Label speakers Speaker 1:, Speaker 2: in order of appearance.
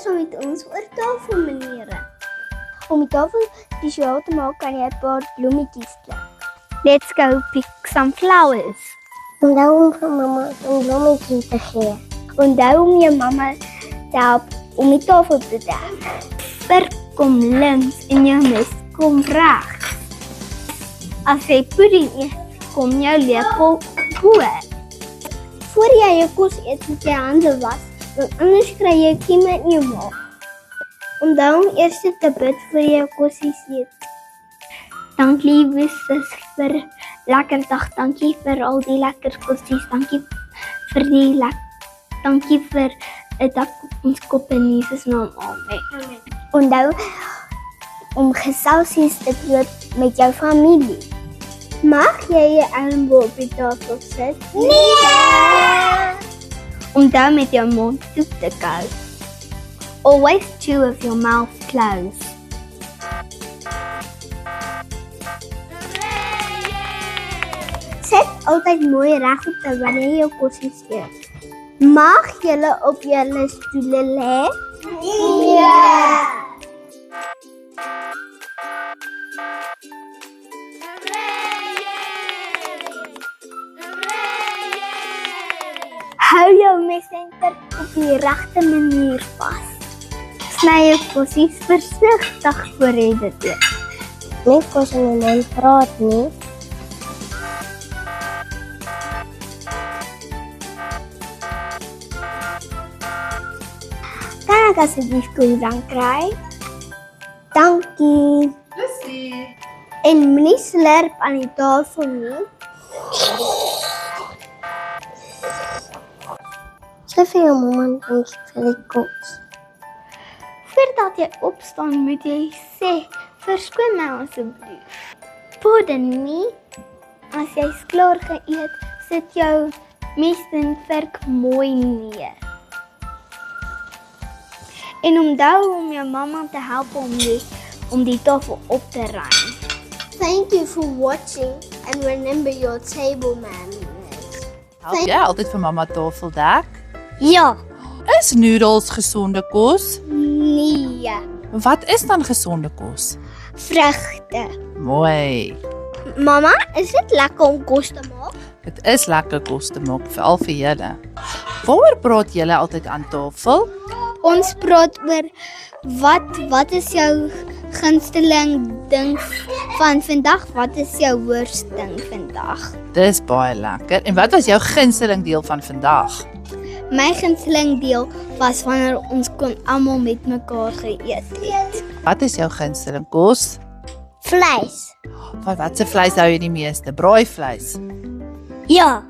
Speaker 1: saam met ons oor tafelmaniere.
Speaker 2: Om die tafel visueel te maak, kan jy 'n paar bloemetjies pluk. Let's go pick some flowers.
Speaker 1: Onthou om vir mamma 'n blommetjie te gee.
Speaker 2: Onthou om jou mamma te help om die tafel te dek. Purk kom links en jou mes kom regs. As jy pudding eet, kom jou lepel bo.
Speaker 1: Voor jy jou kos eet, moet jy hande was, want anders kry jy kieme in jou maag. Onthou om eers te bid voor jy jou kossies eet.
Speaker 2: Dankie Jesus vir lekker dag. Dankie vir al die lekker kossies. Dankie vir dankie vir 'n dak op ons kop in Jesus naam. Amen.
Speaker 1: Onthou om geselsies te koop met jou familie. Mag jy jou elmboog op die tafel sit? Nee!
Speaker 2: Onthou met jou mond toe te kou. Always chew with your mouth closed.
Speaker 1: Sit altyd mooi regop wanneer jy jou kossies eet. Mag julle op julle stoele lê? Nee!
Speaker 2: Hou jou mes en kurk op die regte manier vas. Sny jou kossies versigtig voor jy dit eet.
Speaker 1: Nie kos in die mond praat nie. Kan ek asseblief koeldrank kry? Dankie.
Speaker 3: Lucy.
Speaker 1: En moenie slurp aan die tafel nie. Sê vir jou mamma dankie vir die kos.
Speaker 2: Voordat jy opstaan, moet jy sê, verskoon my asseblief. Pardon me. As jy klaar geëet, sit jou mes en vork mooi neer. En onthou om jou mamma te help om die tafel op te ruim.
Speaker 1: Thank you for watching and remember your table manners.
Speaker 3: Help jy altyd vir mamma tafel dek?
Speaker 1: Ja.
Speaker 3: Is noedels gesonde kos?
Speaker 1: Nee.
Speaker 3: Wat is dan gesonde kos?
Speaker 1: Vrugte.
Speaker 3: Mooi.
Speaker 1: Mama, is dit lekker om kos te maak?
Speaker 3: Dit is lekker kos te maak, veral vir julle. Waaroor praat julle altyd aan tafel?
Speaker 1: Ons praat oor wat is jou gunsteling ding van vandag? Wat is jou worsteling vandag?
Speaker 3: Dis baie lekker. En wat was jou gunsteling deel van vandag?
Speaker 1: My gunsteling deel was wanneer ons kon almal met mekaar geëet het.
Speaker 3: Wat is jou gunsteling kos?
Speaker 1: Vleis.
Speaker 3: Wat se vleis hou jy die meeste? Braaivleis.
Speaker 1: Ja.